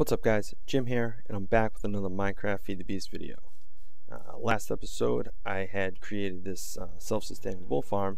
What's up guys, Jim here, and I'm back with another Minecraft Feed the Beast video. Last episode I had created this self-sustaining wool farm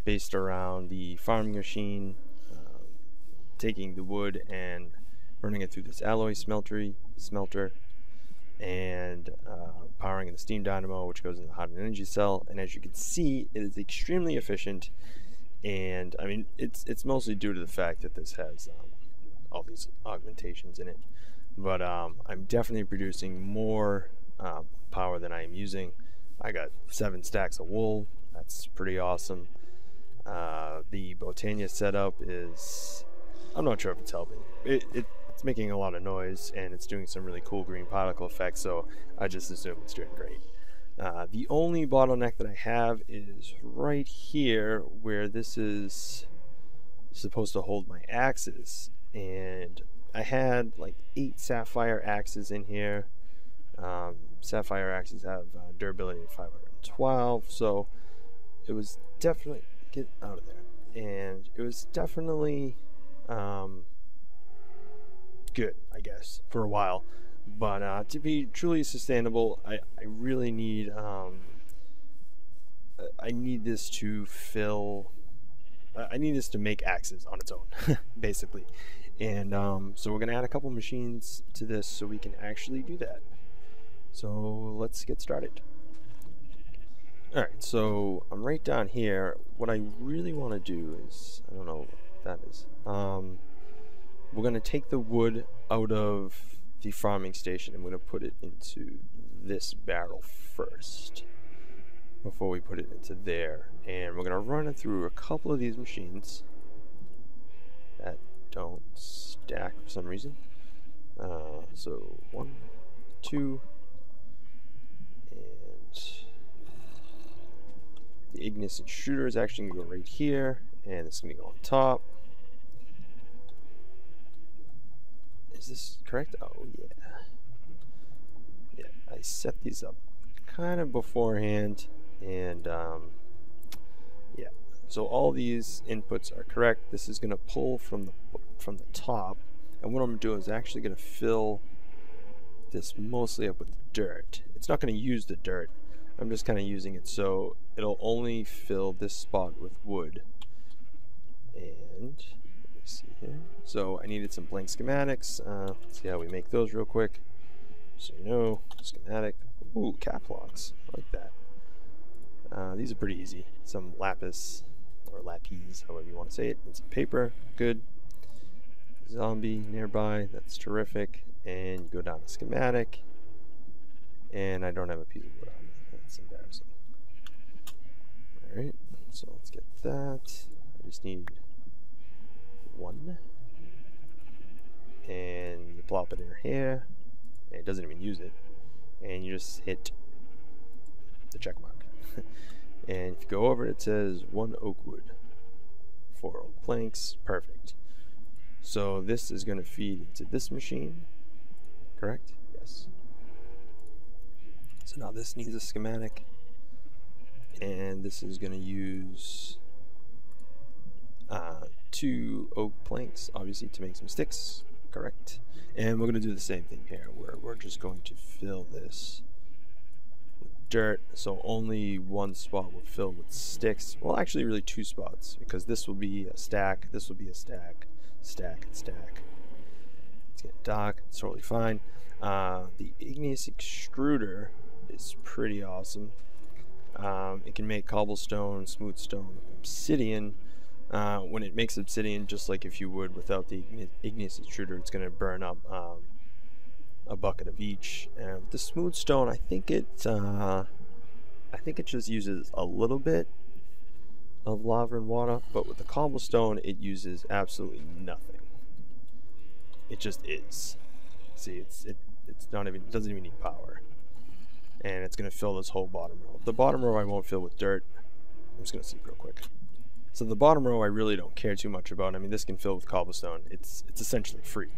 based around the farming machine, taking the wood and running it through this alloy smelter, and powering in the steam dynamo, which goes in the hot energy cell. And as you can see, it is extremely efficient, and I mean it's mostly due to the fact that this has all these augmentations in it, but I'm definitely producing more power than I am using. I got 7 stacks of wool. That's pretty awesome. The Botania setup is, I'm not sure if it's helping. It's making a lot of noise and it's doing some really cool green particle effects, so I just assume it's doing great. The only bottleneck that I have is right here, where this is supposed to hold my axes, and I had like 8 sapphire axes in here. Sapphire axes have durability of 512, so it was definitely, get out of there, and it was definitely good, I guess, for a while. But to be truly sustainable, I really need I need this to fill. I need this to make axes on its own, basically. And so we're going to add a couple machines to this so we can actually do that. So let's get started. Alright, so I'm right down here. What I really want to do is, I don't know what that is. We're going to take the wood out of the farming station and we're going to put it into this barrel first, before we put it into there. And we're going to run it through a couple of these machines that don't stack for some reason. So 1, 2, and the ignis extruder is actually going to go right here, and it's going to go on top. Is this correct? Oh yeah. Yeah, I set these up kind of beforehand, and yeah. So all these inputs are correct. This is going to pull from the top, and what I'm going to do is actually going to fill this mostly up with dirt. It's not going to use the dirt. I'm just kind of using it so it'll only fill this spot with wood. And let me see here. So I needed some blank schematics. Let's see how we make those real quick. So you know, schematic. Ooh, cap locks. I like that. These are pretty easy. Some lapis, or lapis, however you want to say it, and some paper. Good. Zombie nearby. That's terrific. And you go down to schematic. And I don't have a piece of wood on me. That's embarrassing. Alright, so let's get that. I just need 1. And you plop it in here. And it doesn't even use it. And you just hit the check mark. And if you go over, it says 1 oak wood, 4 oak planks. Perfect. So this is going to feed into this machine, correct? Yes. So now this needs a schematic, and this is going to use 2 oak planks, obviously, to make some sticks, correct? And we're going to do the same thing here, where we're just going to fill this dirt, so only 1 spot will fill with sticks. Well, actually really 2 spots, because this will be a stack, this will be a stack, stack and stack. It's getting dark, it's totally fine. The ignis extruder is pretty awesome. It can make cobblestone, smooth stone, obsidian. When it makes obsidian, just like if you would without the ignis extruder, it's going to burn up a bucket of each. And with the smooth stone, I think it just uses a little bit of lava and water, but with the cobblestone it uses absolutely nothing. It just is. See, it's not even, it doesn't even need power, and it's going to fill this whole bottom row. The bottom row I won't fill with dirt. I'm just going to see real quick. So the bottom row I really don't care too much about. I mean, this can fill with cobblestone. It's essentially free.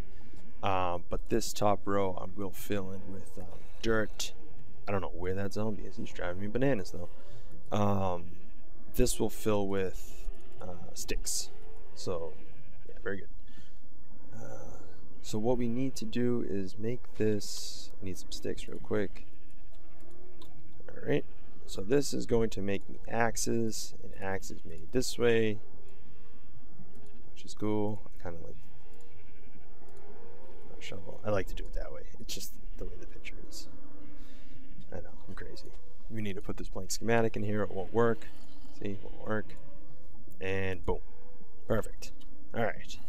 But this top row I will fill in with dirt. I don't know where that zombie is. He's driving me bananas though. This will fill with sticks. So yeah, very good. So what we need to do is make this, I need some sticks real quick. Alright, so this is going to make me axes, and axes made this way, which is cool. I kind of like a shovel. I like to do it that way. It's just the way the picture is. I know, I'm crazy. We need to put this blank schematic in here. It won't work. See, it won't work. And boom. Perfect. Alright.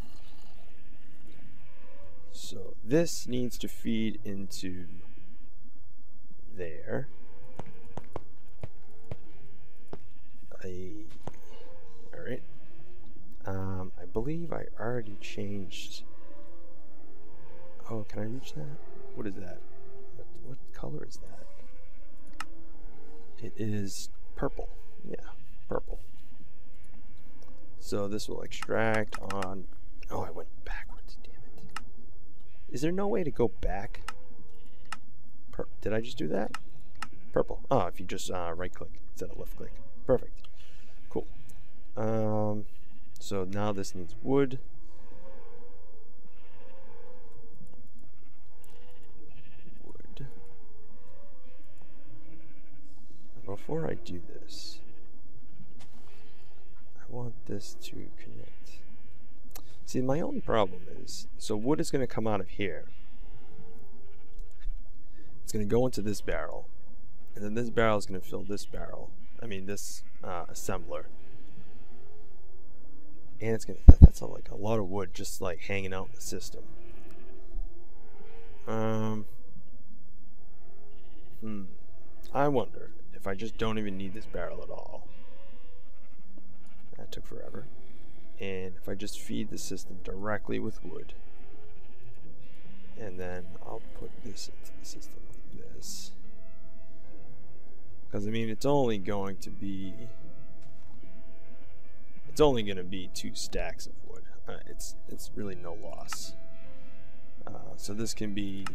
So this needs to feed into there. Alright. I believe I already changed. Oh, can I reach that? What is that? What color is that? It is purple. Yeah, purple. So this will extract on. Oh, I went backwards. Damn it. Is there no way to go back? Did I just do that? Purple. Oh, if you just right click instead of left click. Perfect. Cool. So now this needs wood. Wood. Before I do this, I want this to connect. See, my only problem is, so wood is going to come out of here. It's going to go into this barrel, and then this barrel is going to fill this barrel. I mean, this assembler. And it's gonna, that's like a lot of wood just like hanging out in the system. I wonder if I just don't even need this barrel at all. That took forever. And if I just feed the system directly with wood, and then I'll put this into the system like this. Because I mean, it's only going to be 2 stacks of wood. It's really no loss. So this can be,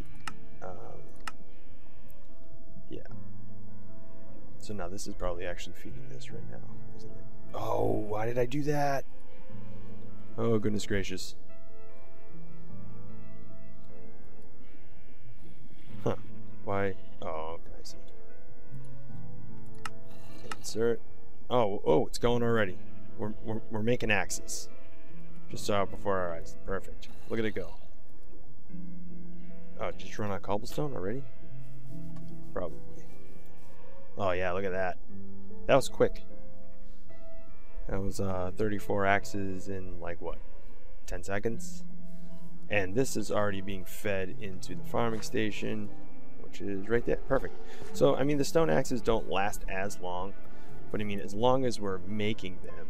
yeah. So now this is probably actually feeding this right now, isn't it? Oh, why did I do that? Oh, goodness gracious. Huh. Why? Oh, okay, I see. Insert. Oh, it's going already. We're making axes. Just saw it before our eyes. Perfect. Look at it go. Oh, did you run out of cobblestone already? Probably. Oh yeah, look at that. That was quick. That was 34 axes in like what? 10 seconds? And this is already being fed into the farming station, which is right there. Perfect. So, I mean, the stone axes don't last as long, but I mean, as long as we're making them,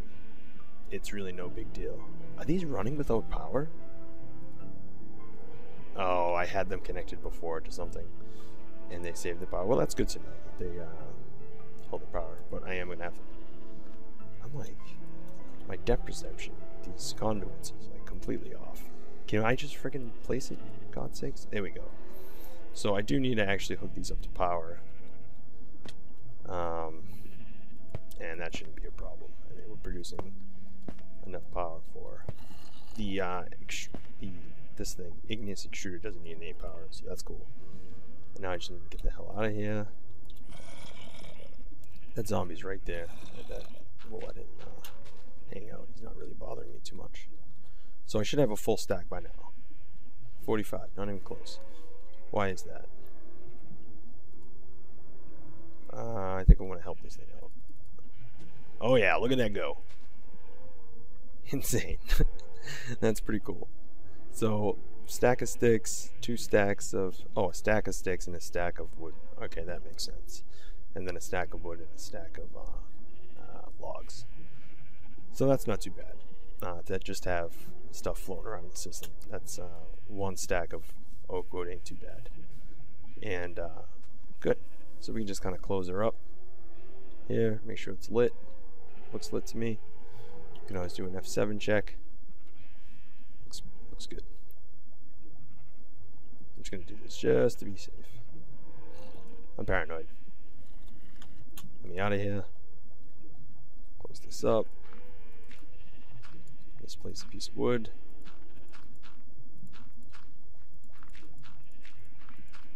it's really no big deal. Are these running without power? Oh, I had them connected before to something, and they saved the power. Well, that's good to know that they hold the power, but I am going to have to... I'm like, my depth perception, these conduits is like completely off. Can I just freaking place it? God's sakes. There we go. So I do need to actually hook these up to power. And that shouldn't be a problem. I mean, we're producing enough power for the this thing. Igneous extruder doesn't need any power, so that's cool. And now I just need to get the hell out of here. That zombie's right there. I bet we'll let him hang out. He's not really bothering me too much. So I should have a full stack by now. 45, not even close. Why is that? I think I want to help this thing out. Oh yeah, look at that go. Insane. That's pretty cool. So, stack of sticks, 2 stacks of... Oh, a stack of sticks and a stack of wood. Okay, that makes sense. And then a stack of wood and a stack of logs. So that's not too bad. To just have stuff floating around in the system. That's 1 stack of oak wood ain't too bad. And good. So we can just kind of close her up here, make sure it's lit. Looks lit to me. You can always do an F7 check. Looks good. I'm just going to do this just to be safe. I'm paranoid. Let me out of here. Close this up. Misplace a piece of wood.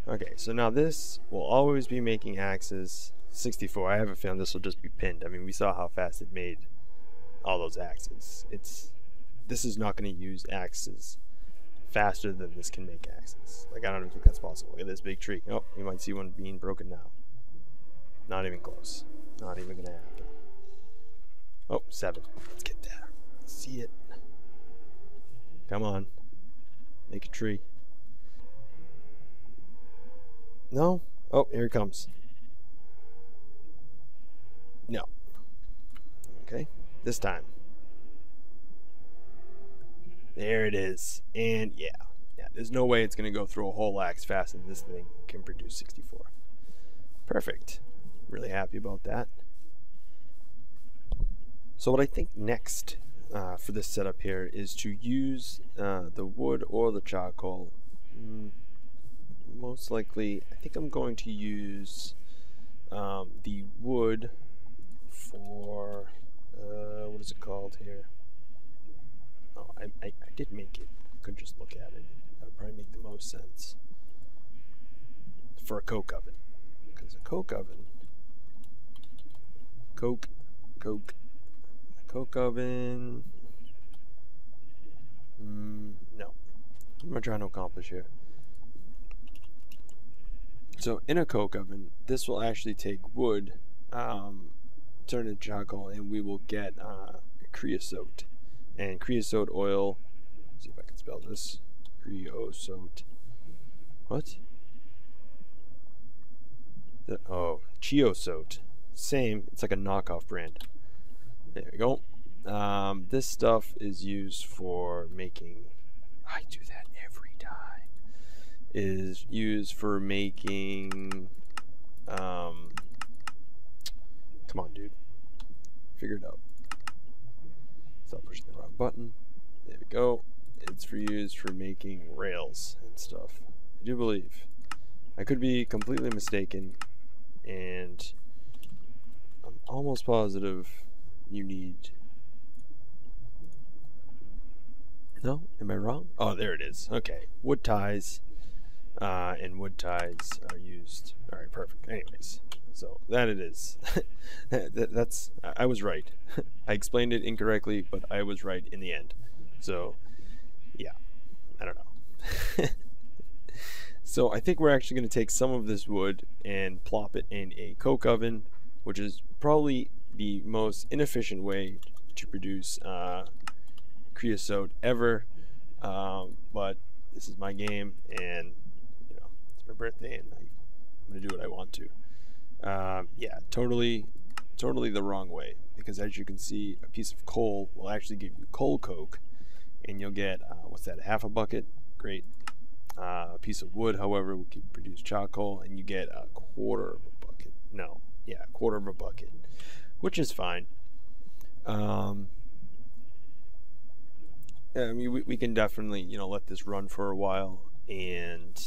Okay, so now this will always be making axes 64. I have a feeling this will just be pinned. I mean, we saw how fast it made all those axes. This is not going to use axes faster than this can make axes. Like, I don't think that's possible. Look at this big tree. Oh, you might see one being broken now. Not even close. Not even going to happen. Oh, 7. Let's get there. See it. Come on. Make a tree. No? Oh, here it comes. No. Okay. This time. There it is. And yeah. There's no way it's going to go through a whole axe faster than this thing can produce 64. Perfect. Really happy about that. So what I think next for this setup here is to use the wood or the charcoal. Most likely, I think I'm going to use the wood for, what is it called here? Oh, I did make it. I could just look at it. That would probably make the most sense. For a coke oven. Because a coke oven, coke oven, no. What am I trying to accomplish here? So in a coke oven, this will actually take wood, turn it into charcoal, and we will get creosote. And creosote oil, let's see if I can spell this, creosote, what? Oh, cheosote, same, it's like a knockoff brand. There we go. This stuff is used for making, I do that every time, is used for making, come on dude, figure it out. Stop pushing the wrong button. There we go. It's used for making rails and stuff. I do believe. I could be completely mistaken, and I'm almost positive you need... No? Am I wrong? Oh, there it is. Okay. Wood ties, and wood ties are used. Alright, perfect. Anyways, so that it is. That's... I was right. I explained it incorrectly, but I was right in the end. So, yeah. I don't know. So I think we're actually going to take some of this wood and plop it in a coke oven, which is probably the most inefficient way to produce creosote ever, but this is my game, and you know, it's my birthday, and I'm gonna do what I want to. Yeah, totally the wrong way, because as you can see, a piece of coal will actually give you coal coke, and you'll get what's that, half a bucket? Great. A piece of wood, however, will produce charcoal, and you get a quarter of a bucket. No, yeah, a quarter of a bucket, which is fine. I mean, we can definitely, you know, let this run for a while and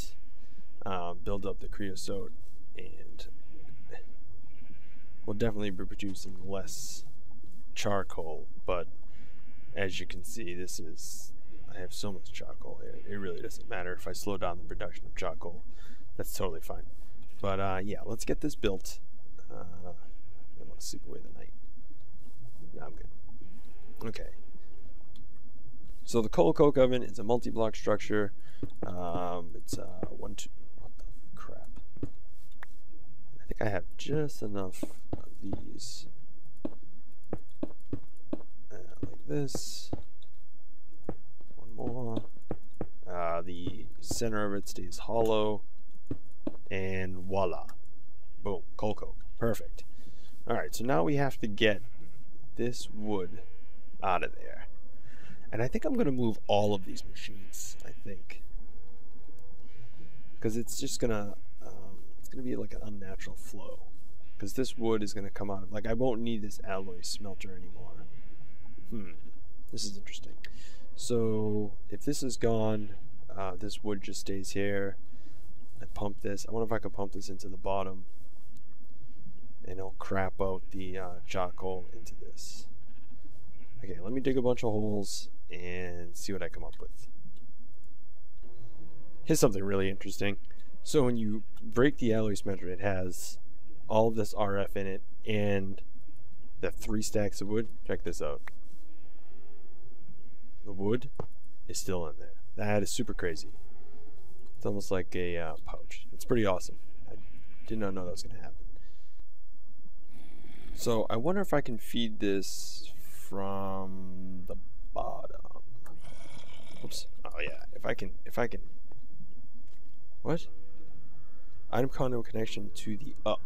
build up the creosote, and we'll definitely be producing less charcoal. But as you can see, I have so much charcoal here. It really doesn't matter if I slow down the production of charcoal. That's totally fine. But yeah, let's get this built. I want to sleep away the night. No, I'm good. Okay. So the coal coke oven is a multi-block structure. It's 1, 2. What the crap? I think I have just enough of these. Like this. One more. The center of it stays hollow. And voila. Boom. Coal coke. Perfect. Alright, so now we have to get this wood out of there. And I think I'm going to move all of these machines, I think. Because it's just going to, it's going to be like an unnatural flow. Because this wood is going to come out of, like, I won't need this alloy smelter anymore. This is interesting. So, if this is gone, this wood just stays here. I pump this. I wonder if I could pump this into the bottom. And it'll crap out the charcoal into this. Okay, let me dig a bunch of holes and see what I come up with. Here's something really interesting. So when you break the alloy smelter, it has all of this RF in it and the 3 stacks of wood. Check this out. The wood is still in there. That is super crazy. It's almost like a pouch. It's pretty awesome. I did not know that was going to happen. So I wonder if I can feed this from the bottom. Oops. Oh yeah. If I can. What? Item conduit connection to the up.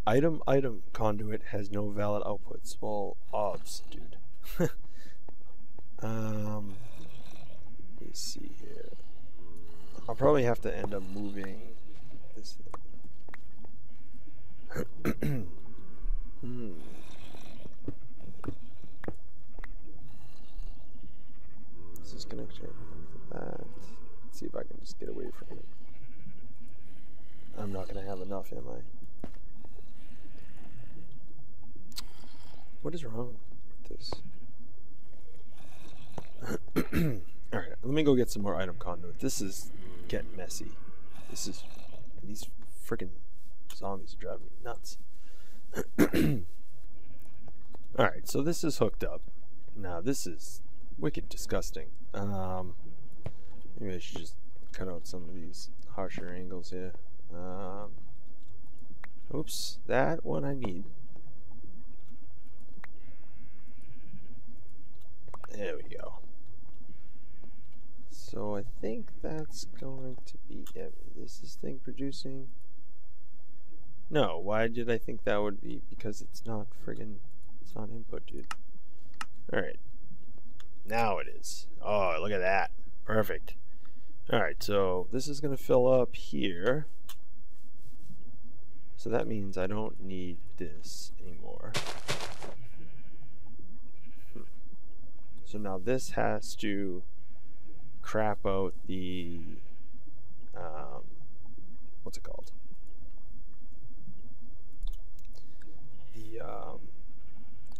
Item conduit has no valid outputs. Well, obs, dude. Let me see here. I'll probably have to end up moving this thing. This is connected to that. Let's see if I can just get away from it. I'm not going to have enough, am I? What is wrong with this? Alright, let me go get some more item conduit. This is getting messy. These freaking zombies are driving me nuts. Alright, so this is hooked up. Now this is wicked disgusting. Maybe I should just cut out some of these harsher angles here. Oops, that one I need. There we go. So I think that's going to be it. Is this thing producing? No, why did I think that would be? Because it's not friggin', it's not input, dude. Alright. Now it is. Oh, look at that. Perfect. Alright, so this is going to fill up here. So that means I don't need this anymore. So now this has to crap out the, what's it called? The,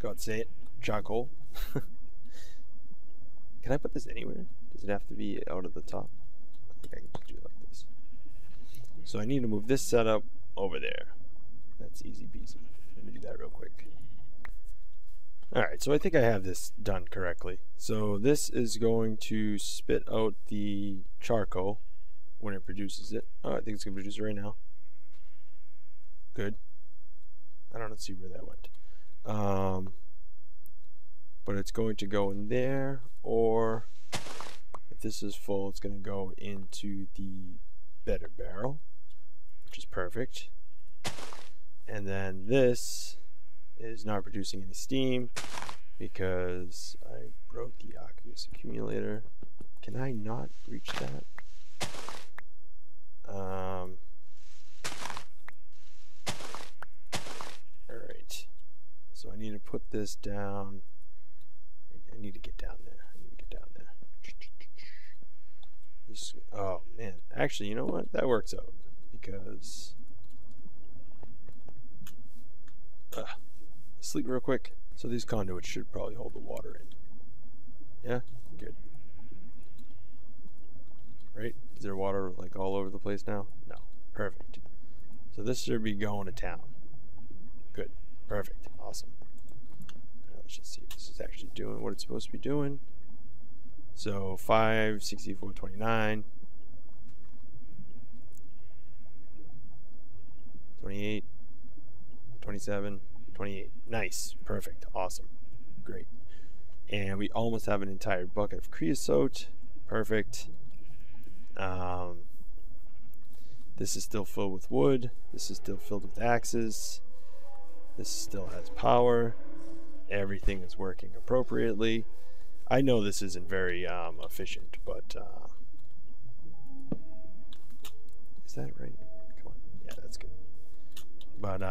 God say it, charcoal. Can I put this anywhere? Does it have to be out of the top? I think I can just do it like this. So I need to move this setup over there. That's easy peasy. Let me do that real quick. Alright, so I think I have this done correctly. So this is going to spit out the charcoal when it produces it. Oh, I think it's going to produce it right now. Good. I don't see where that went. But it's going to go in there, or if this is full, it's going to go into the better barrel, which is perfect. And then this is not producing any steam because I broke the aqueous accumulator. Can I not reach that? Alright. So I need to put this down. I need to get down there. This, oh man. Actually, you know what? That works out because sleep real quick. So these conduits should probably hold the water in. Yeah? Good. Right? Is there water like all over the place now? No. Perfect. So this should be going to town. Good. Perfect. Awesome. Now let's just see if this is actually doing what it's supposed to be doing. So 5, 64, 29, 28, 27, 28. Nice. Perfect. Awesome. Great. And we almost have an entire bucket of creosote. Perfect. This is still filled with wood. This is still filled with axes. This still has power. Everything is working appropriately. I know this isn't very efficient, but is that right? Come on. Yeah, that's good. But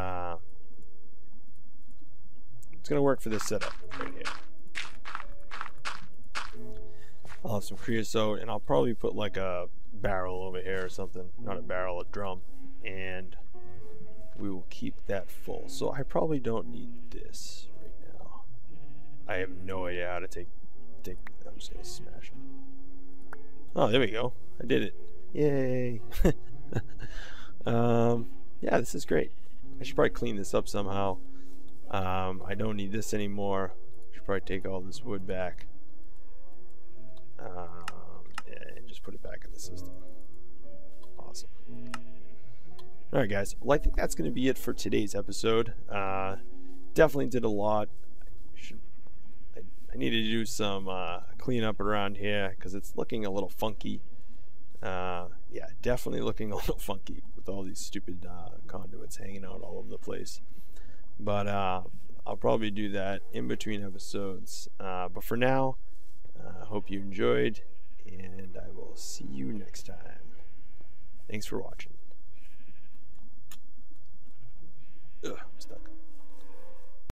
it's gonna work for this setup right here. I'll have some creosote, and I'll probably put like a barrel over here or something. Not a barrel, a drum, and we will keep that full. So I probably don't need this right now. I have no idea how to take. I'm just gonna smash them. Oh, there we go. I did it. Yay! Yeah, this is great. I should probably clean this up somehow. I don't need this anymore. Should probably take all this wood back. And just put it back in the system. Awesome. Alright guys, well I think that's going to be it for today's episode. Definitely did a lot. I need to do some cleanup around here because it's looking a little funky. Yeah, definitely looking a little funky with all these stupid conduits hanging out all over the place. But I'll probably do that in between episodes. But for now, I hope you enjoyed, and I will see you next time. Thanks for watching. Ugh, I'm stuck.